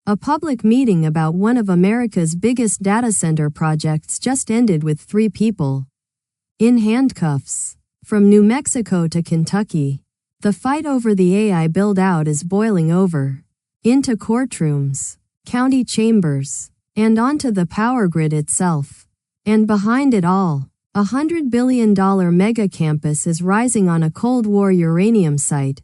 A public meeting about one of America's biggest data center projects just ended with 3 people in handcuffs. From New Mexico to Kentucky, the fight over the AI build-out is boiling over into courtrooms, county chambers, and onto the power grid itself. And behind it all, a $100 billion mega campus is rising on a Cold War uranium site.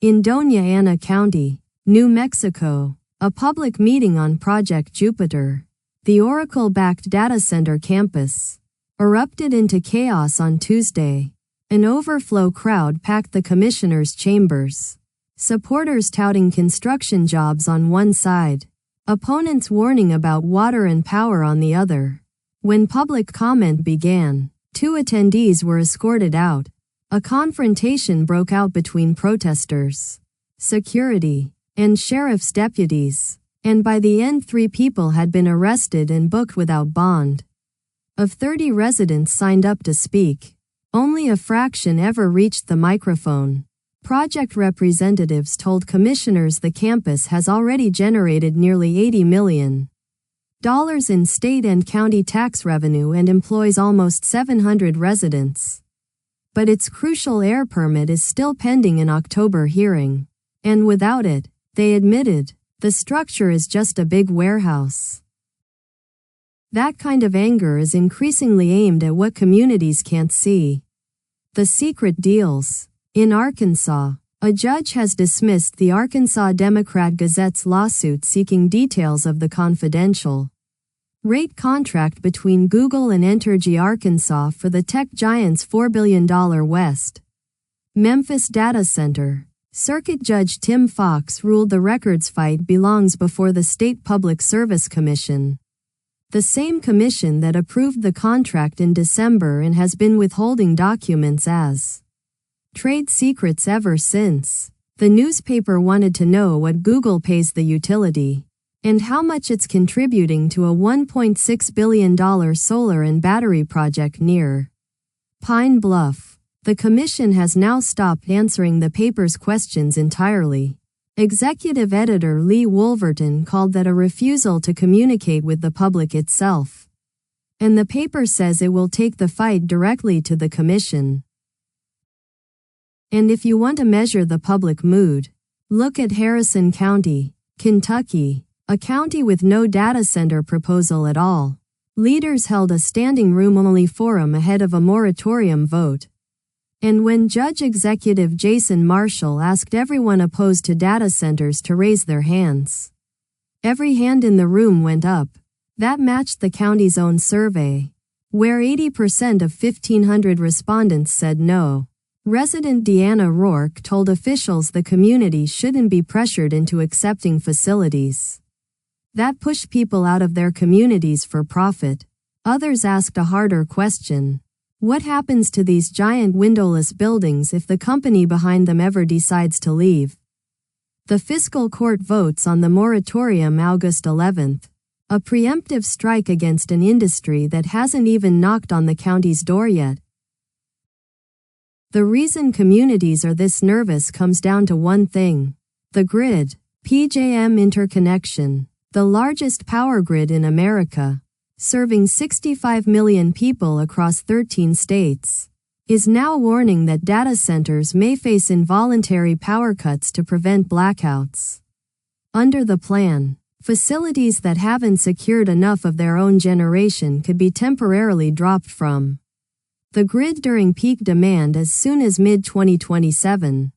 In Doña Ana County, New Mexico, a public meeting on Project Jupiter, the Oracle-backed data center campus, erupted into chaos on Tuesday. An overflow crowd packed the commissioner's chambers, supporters touting construction jobs on one side, opponents warning about water and power on the other. When public comment began, 2 attendees were escorted out. A confrontation broke out between protesters, security, and sheriff's deputies, and by the end 3 people had been arrested and booked without bond. Of 30 residents signed up to speak, only a fraction ever reached the microphone. Project representatives told commissioners the campus has already generated nearly $80 million in state and county tax revenue and employs almost 700 residents. But its crucial air permit is still pending an October hearing. And without it, they admitted, the structure is just a big warehouse. That kind of anger is increasingly aimed at what communities can't see. The secret deals. In Arkansas, a judge has dismissed the Arkansas Democrat-Gazette's lawsuit seeking details of the confidential rate contract between Google and Entergy Arkansas for the tech giant's $4 billion West Memphis data center. Circuit Judge Tim Fox ruled the records fight belongs before the State Public Service Commission, the same commission that approved the contract in December and has been withholding documents as trade secrets ever since. The newspaper wanted to know what Google pays the utility and how much it's contributing to a $1.6 billion solar and battery project near Pine Bluff. The commission has now stopped answering the paper's questions entirely. Executive editor Lee Wolverton called that a refusal to communicate with the public itself. And the paper says it will take the fight directly to the commission. And if you want to measure the public mood, look at Harrison County, Kentucky, a county with no data center proposal at all. Leaders held a standing room-only forum ahead of a moratorium vote. And when Judge Executive Jason Marshall asked everyone opposed to data centers to raise their hands, every hand in the room went up. That matched the county's own survey, where 80% of 1,500 respondents said no. Resident Deanna Rourke told officials the community shouldn't be pressured into accepting facilities that push people out of their communities for profit. Others asked a harder question. What happens to these giant windowless buildings if the company behind them ever decides to leave? The fiscal court votes on the moratorium August 11th, a preemptive strike against an industry that hasn't even knocked on the county's door yet. The reason communities are this nervous comes down to one thing: the grid. PJM interconnection, the largest power grid in America, serving 65 million people across 13 states, is now warning that data centers may face involuntary power cuts to prevent blackouts. Under the plan, facilities that haven't secured enough of their own generation could be temporarily dropped from the grid during peak demand as soon as mid-2027,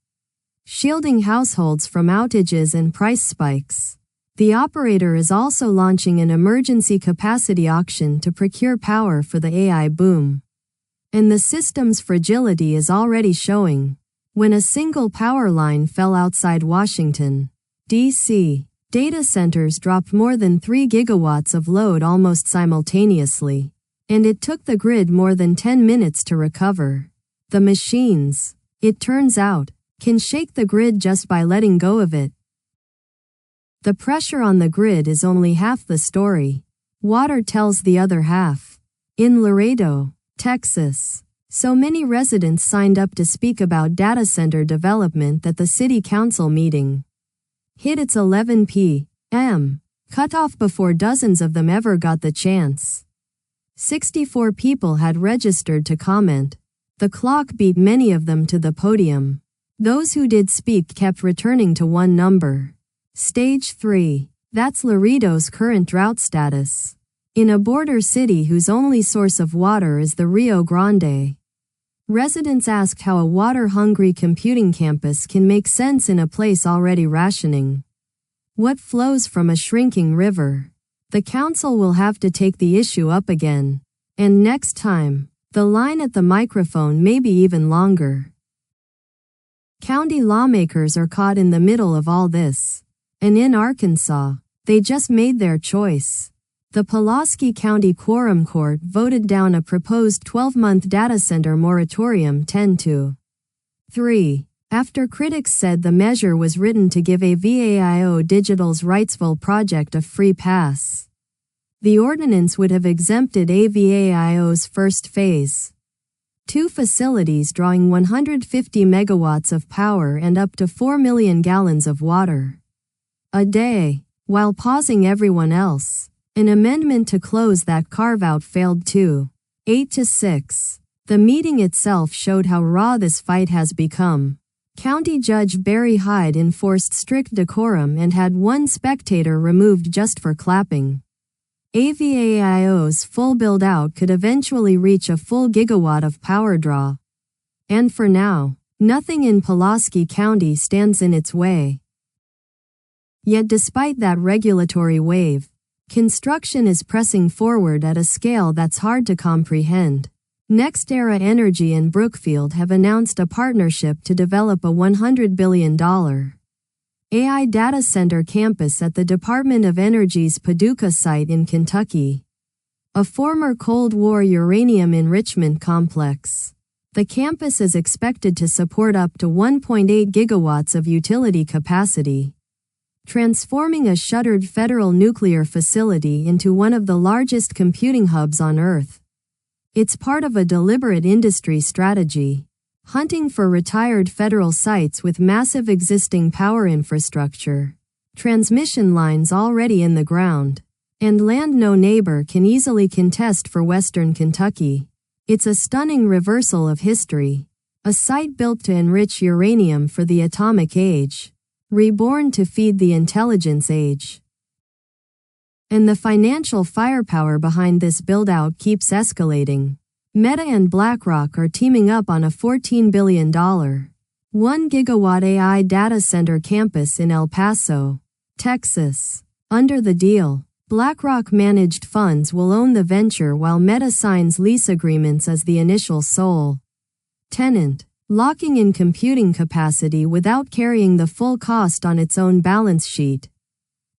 shielding households from outages and price spikes. The operator is also launching an emergency capacity auction to procure power for the AI boom. And the system's fragility is already showing. When a single power line fell outside Washington, D.C., data centers dropped more than 3 gigawatts of load almost simultaneously. And it took the grid more than 10 minutes to recover. The machines, it turns out, can shake the grid just by letting go of it. The pressure on the grid is only half the story. Water tells the other half. In Laredo, Texas, so many residents signed up to speak about data center development that the city council meeting hit its 11 p.m. cutoff before dozens of them ever got the chance. 64 people had registered to comment. The clock beat many of them to the podium. Those who did speak kept returning to one number. Stage 3. That's Laredo's current drought status. In a border city whose only source of water is the Rio Grande. Residents asked how a water-hungry computing campus can make sense in a place already rationing. What flows from a shrinking river? The council will have to take the issue up again. And next time, the line at the microphone may be even longer. County lawmakers are caught in the middle of all this. And in Arkansas, they just made their choice. The Pulaski County Quorum Court voted down a proposed 12-month data center moratorium 10-3. After critics said the measure was written to give AVAIO Digital's Wrightsville project a free pass. The ordinance would have exempted AVAIO's first phase. 2 facilities drawing 150 megawatts of power and up to 4 million gallons of water a day, while pausing everyone else. An amendment to close that carve-out failed too. 8-6. The meeting itself showed how raw this fight has become. County Judge Barry Hyde enforced strict decorum and had one spectator removed just for clapping. AVAIO's full build-out could eventually reach a full gigawatt of power draw. And for now, nothing in Pulaski County stands in its way. Yet despite that regulatory wave, construction is pressing forward at a scale that's hard to comprehend. NextEra Energy and Brookfield have announced a partnership to develop a $100 billion AI data center campus at the Department of Energy's Paducah site in Kentucky, a former Cold War uranium enrichment complex. The campus is expected to support up to 1.8 gigawatts of utility capacity, transforming a shuttered federal nuclear facility into one of the largest computing hubs on Earth. It's part of a deliberate industry strategy, hunting for retired federal sites with massive existing power infrastructure, transmission lines already in the ground, and land no neighbor can easily contest for western Kentucky. It's a stunning reversal of history. A site built to enrich uranium for the atomic age, reborn to feed the intelligence age. And the financial firepower behind this build-out keeps escalating. Meta and BlackRock are teaming up on a $14 billion, 1 gigawatt AI data center campus in El Paso, Texas. Under the deal, BlackRock managed funds will own the venture while Meta signs lease agreements as the initial sole tenant, locking in computing capacity without carrying the full cost on its own balance sheet.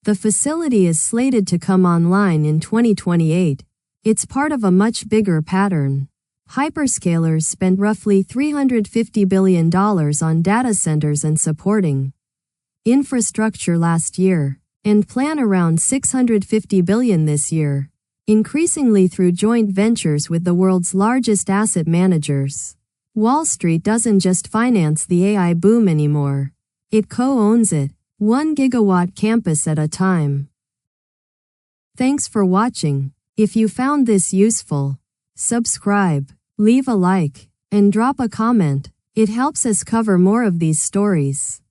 The facility is slated to come online in 2028. It's part of a much bigger pattern. Hyperscalers spent roughly $350 billion on data centers and supporting infrastructure last year, and plan around $650 billion this year, increasingly through joint ventures with the world's largest asset managers. Wall Street doesn't just finance the AI boom anymore. It co-owns it, 1 gigawatt campus at a time. Thanks for watching. If you found this useful, subscribe, leave a like, and drop a comment. It helps us cover more of these stories.